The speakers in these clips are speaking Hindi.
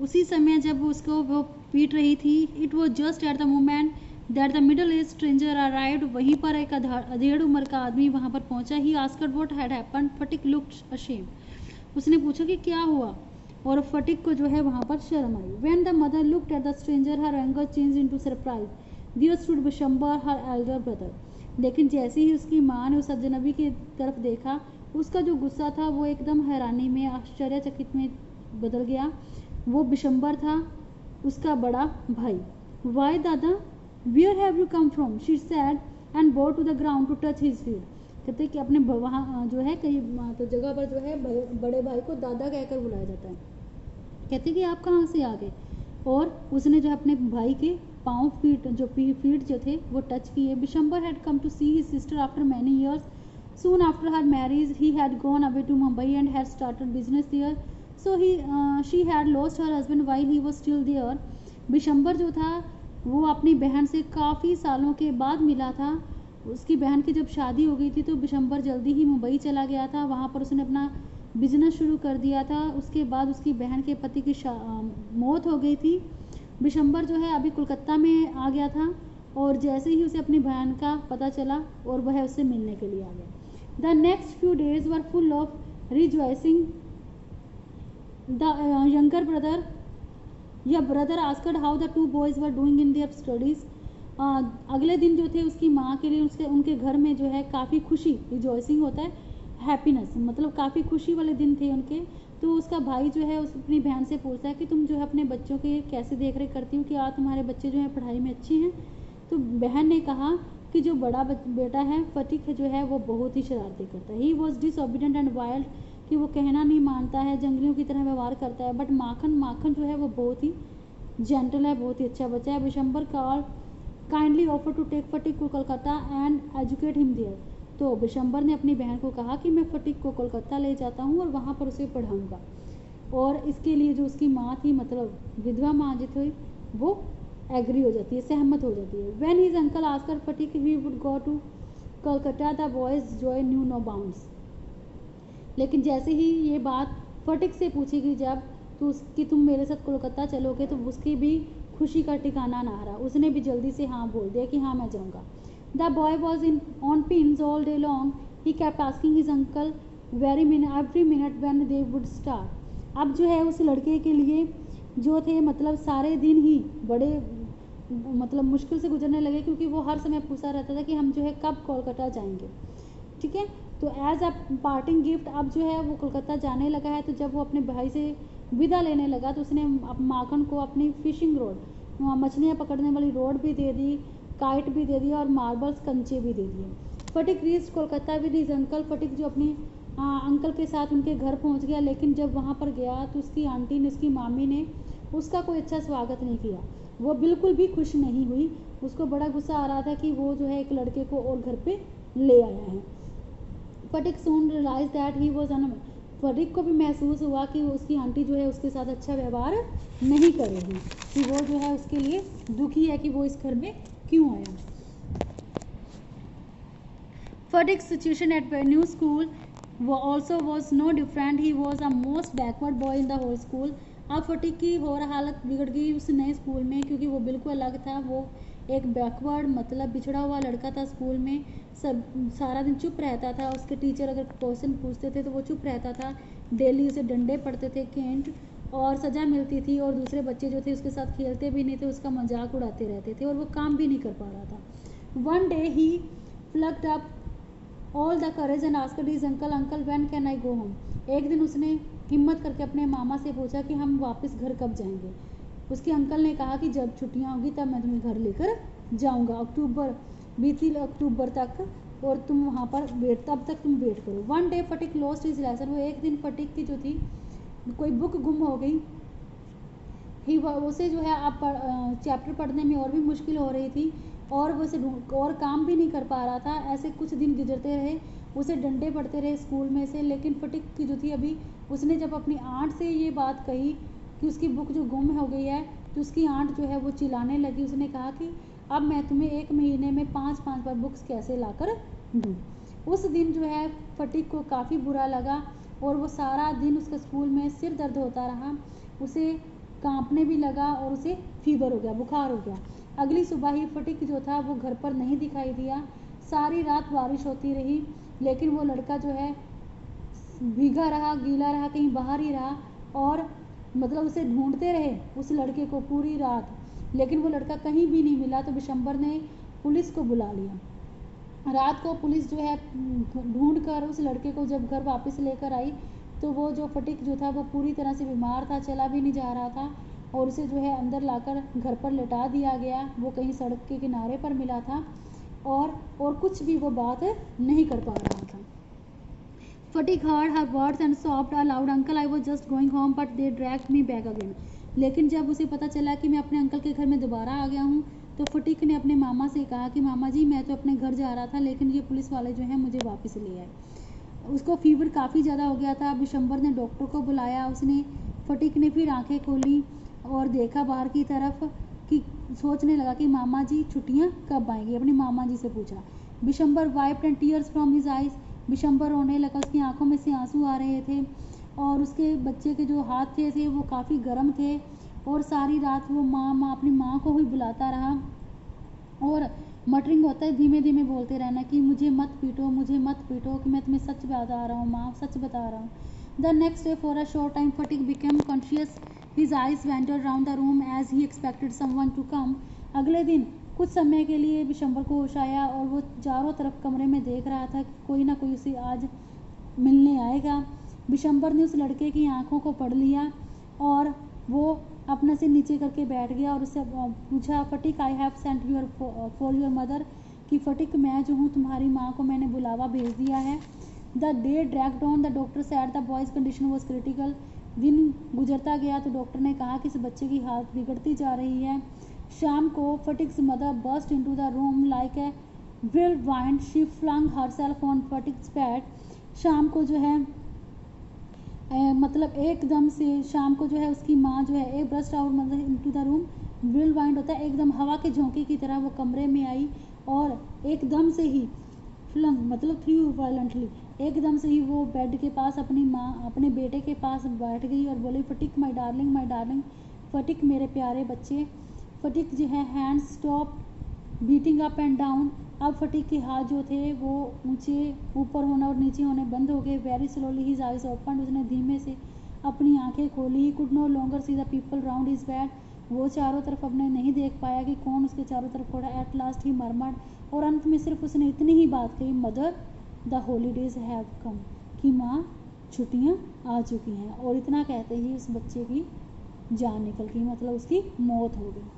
उसी समय जब उसको वो पीट रही थी, it was just at the moment that the middle age stranger arrived, वहीं पर एक अधेड़ उम्र का आदमी वहाँ पर पहुँचा। He asked what had happened, Phatik looked ashamed, उसने पूछा कि क्या हुआ, और फटिक को जो है वहाँ पर शर्म आई। When the mother looked at the stranger her anger change into surprise, there stood Bishambar her elder brother. लेकिन जैसे ही उसकी माँ ने उस अजनबी की तरफ देखा, उसका जो गुस्सा था वो एकदम हैरानी में, आश्चर्यचकित में बदल गया। वो बिशंबर था, उसका बड़ा भाई। वाई दादा, where have you come from, she said and bowed to the ground to touch his feet. कहते कि अपने वहाँ जो है कई तो जगह पर जो है बड़े भाई को दादा कहकर बुलाया जाता है। कहते कि आप कहाँ से आ गए, और उसने जो अपने भाई के पाँव फीट जो थे वो टच किए। Bishambar had come to see his sister after many years. Soon after her marriage, he had gone away to Mumbai and had started business there. So she had lost her husband while he was still there. Bishambar जो था वो अपनी बहन से काफ़ी सालों के बाद मिला था। उसकी बहन की जब शादी हो गई थी तो बिशंबर जल्दी ही मुंबई चला गया था। वहाँ पर उसने अपना बिजनेस शुरू कर दिया था। उसके बाद उसकी बहन के पति की मौत हो गई थी। बिशंबर जो है अभी कोलकाता में आ गया था, और जैसे ही उसे अपनी बहन का पता चला और वह उससे मिलने के लिए आ गया। The next few days were full of rejoicing. The younger brother asked how the two boys were doing in their studies. अगले दिन जो थे उसकी माँ के लिए उनके घर में जो है काफ़ी खुशी, रिजॉइसिंग होता है हैप्पीनेस, मतलब काफ़ी खुशी वाले दिन थे उनके। तो उसका भाई जो है उस अपनी बहन से पूछता है कि तुम जो है अपने बच्चों की कैसे देख रेख करती हो, कि तुम्हारे बच्चे जो है पढ़ाई में अच्छे हैं। तो बहन ने कहा कि जो बड़ा बेटा है फटिक जो है वो बहुत ही शरारती करता है। ही वॉज डिसओबीडेंट एंड वाइल्ड, कि वो कहना नहीं मानता है, जंगलियों की तरह व्यवहार करता है। बट माखन जो है वो बहुत ही जेंटल है, बहुत ही अच्छा बच्चा है। Bishambar call kindly offer to take Phatik को Kolkata and educate him there. तो बिशंबर ने अपनी बहन को कहा कि मैं फटिक को कोलकाता ले जाता हूँ और वहाँ पर उसे पढ़ाऊँगा। और इसके लिए जो उसकी माँ थी, मतलब विधवा माँ जो थी, वो एग्री हो जाती है, सहमत हो जाती है। When his uncle asked Phatik he would go to Kolkata, the boys joy knew no bounds. लेकिन जैसे ही ये बात फटिक से पूछी गई जब कि तुम मेरे साथ कोलकाता चलोगे, तो उसकी भी खुशी का ठिकाना ना रहा। उसने भी जल्दी से हाँ बोल दिया कि हाँ मैं जाऊँगा। The boy was in on pins all day long, he kept asking his uncle every minute when they would start. अब जो है उस लड़के के लिए जो थे, मतलब सारे दिन ही बड़े मतलब मुश्किल से गुजरने लगे, क्योंकि वो हर समय पूछता रहता था कि हम जो है कब कोलकाता जाएंगे। ठीक है, तो एज अ पार्टिंग गिफ्ट अब जो है वो कोलकाता जाने लगा है। तो जब वो अपने भाई से विदा लेने लगा तो उसने माखन को अपनी फिशिंग रोड, मछलियाँ पकड़ने वाली रोड भी दे दी, काइट भी दे दिया और मार्बल्स कंचे भी दे दिए। Phatik reach Kolkata with his uncle. Phatik जो अपनी अंकल के साथ उनके घर पहुंच गया, लेकिन जब वहाँ पर गया तो उसकी आंटी ने, उसकी मामी ने उसका कोई अच्छा स्वागत नहीं किया। वो बिल्कुल भी खुश नहीं हुई। उसको बड़ा गुस्सा आ रहा था कि वो जो है एक लड़के को और घर पे ले आया है। Phatik soon realise that he was un. Phatik को भी महसूस हुआ कि उसकी आंटी जो है उसके साथ अच्छा व्यवहार नहीं करेगी, कि वो जो है उसके लिए दुखी है कि वो इस घर में क्यों आया। Frederick's situation at new school also was no different. He was the most backward boy in the whole school. अब फटिक की और हालत बिगड़ गई उस नए स्कूल में, क्योंकि वो बिल्कुल अलग था। वो एक बैकवर्ड, मतलब बिछड़ा हुआ लड़का था स्कूल में। सब सारा दिन चुप रहता था। उसके टीचर अगर क्वेश्चन पूछते थे तो वो चुप रहता था। डेली उसे डंडे पड़ते थे, केंट और सज़ा मिलती थी, और दूसरे बच्चे जो थे उसके साथ खेलते भी नहीं थे, उसका मजाक उड़ाते रहते थे, और वो काम भी नहीं कर पा रहा था। One day he plucked up all the courage and asked his uncle when can I go home। एक दिन उसने हिम्मत करके अपने मामा से पूछा कि हम वापस घर कब जाएंगे। उसके अंकल ने कहा कि जब छुट्टियां होगी तब मैं तुम्हें घर लेकर जाऊंगा, बीती अक्टूबर तक, और तुम वहाँ पर तब तक तुम वेट करो। One day Phatik lost his lesson. वो एक दिन फटिक की जो थी कोई बुक गुम हो गई। ही उसे जो है आप चैप्टर पढ़ने में और भी मुश्किल हो रही थी, और वो उसे और काम भी नहीं कर पा रहा था। ऐसे कुछ दिन गुजरते रहे, उसे डंडे पड़ते रहे स्कूल में से। लेकिन फटिक की जो थी अभी, उसने जब अपनी आंट से ये बात कही कि उसकी बुक जो गुम हो गई है, तो उसकी आंट जो है वो चिल्लाने लगी। उसने कहा कि अब मैं तुम्हें 1 महीने में 5-5 बार बुक्स कैसे लाकर दूँ। उस दिन जो है फटिक को काफ़ी बुरा लगा, और वो सारा दिन उसके स्कूल में सिर दर्द होता रहा। उसे कांपने भी लगा और उसे फीवर हो गया, बुखार हो गया। अगली सुबह ही फटिक जो था वो घर पर नहीं दिखाई दिया। सारी रात बारिश होती रही, लेकिन वो लड़का जो है भीगा रहा, गीला रहा, कहीं बाहर ही रहा और मतलब उसे ढूंढते रहे उस लड़के को पूरी रात, लेकिन वो लड़का कहीं भी नहीं मिला। तो बिशंबर ने पुलिस को बुला लिया। रात को पुलिस जो है ढूंढ कर उस लड़के को जब घर वापस लेकर आई तो वो जो फटिक जो था वो पूरी तरह से बीमार था, चला भी नहीं जा रहा था और उसे जो है अंदर लाकर घर पर लेटा दिया गया। वो कहीं सड़क के किनारे पर मिला था और कुछ भी वो बात नहीं कर पा रहा था। फटिक heard her words and sobbed aloud. Uncle, I was just going home, but they dragged me back again. लेकिन जब उसे पता चला कि मैं अपने अंकल के घर में दोबारा आ गया हूँ तो फटिक ने अपने मामा से कहा कि मामा जी, मैं तो अपने घर जा रहा था, लेकिन ये पुलिस वाले जो हैं मुझे वापस ले आए। उसको फीवर काफ़ी ज़्यादा हो गया था। बिशंबर ने डॉक्टर को बुलाया। उसने फटिक ने फिर आंखें खोली और देखा बाहर की तरफ कि सोचने लगा कि मामा जी छुट्टियाँ कब आएंगी। अपनी मामा जी से पूछा। Bishambar wiped and tears from his eyes. Bishambar रोने लगा, उसकी आंखों में से आंसू आ रहे थे और उसके बच्चे के जो हाथ थे वो काफ़ी गर्म थे और सारी रात वो माँ अपनी माँ को ही बुलाता रहा और मटरिंग होता है, धीमे धीमे बोलते रहना कि मुझे मत पीटो, मुझे मत पीटो, कि मैं तुम्हें सच बता रहा हूँ माँ, सच बता रहा हूँ। The next day for a short time Phatik became conscious. His eyes wandered round the room as he expected someone to come. अगले दिन कुछ समय के लिए बिशंबर को होश आया और वो चारों तरफ कमरे में देख रहा था कि कोई ना कोई उसे आज मिलने आएगा। बिशंबर ने उस लड़के की आंखों को पढ़ लिया और वो अपने से नीचे करके बैठ गया और उससे पूछा, Phatik, I have sent your for your mother, कि फटिक मैं जो हूँ तुम्हारी माँ को मैंने बुलावा भेज दिया है। The day dragged on. The doctor said the boys condition was critical. दिन गुजरता गया तो डॉक्टर ने कहा कि इस बच्चे की हालत बिगड़ती जा रही है। शाम को Phatik's mother burst into the room like a whirlwind. She flung herself on Phatik's bed. शाम को जो है मतलब एकदम से शाम को जो है उसकी माँ जो है ब्रस्ट आउट मतलब इनटू द रूम, whirlwind होता है एकदम हवा के झोंके की तरह वो कमरे में आई और एकदम से ही फ्लंग मतलब थ्रू वायलेंटली, एकदम से ही वो बेड के पास अपनी माँ अपने बेटे के पास बैठ गई और बोली, फटिक माय डार्लिंग, माय डार्लिंग, फटिक मेरे प्यारे बच्चे। फटिक जो है hand stop beating up and down. अब फटिक के हाथ जो थे वो ऊंचे ऊपर होना और नीचे होने बंद हो गए। Very slowly his eyes open. उसने धीमे से अपनी आंखें खोली। He could no longer see the people round his bed. वो चारों तरफ अपने नहीं देख पाया कि कौन उसके चारों तरफ खड़ा। एट लास्ट ही मरमर्ड, और अंत में सिर्फ उसने इतनी ही बात कही, mother the holidays have come, कि माँ छुट्टियाँ आ चुकी हैं। और इतना कहते ही उस बच्चे की जान निकल गई, मतलब उसकी मौत हो गई।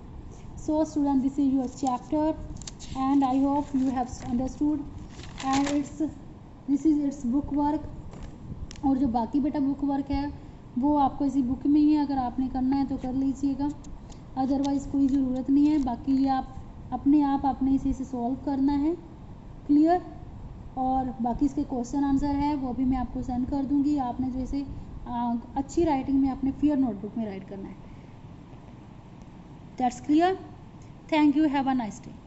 So student, this is your chapter and I hope you have understood and this is its book work। और जो बाकी बेटा बुक वर्क है वो आपको इसी बुक में ही है, अगर आपने करना है तो कर लीजिएगा, अदरवाइज़ कोई ज़रूरत नहीं है। बाकी ये आप अपने इसे सॉल्व करना है, क्लियर। और बाकी इसके क्वेश्चन आंसर है वो भी मैं आपको सेंड कर दूँगी। आपने जो इसे अच्छी राइटिंग में अपने फेयर नोटबुक में राइट करना है। That's clear. Thank you. Have a nice day.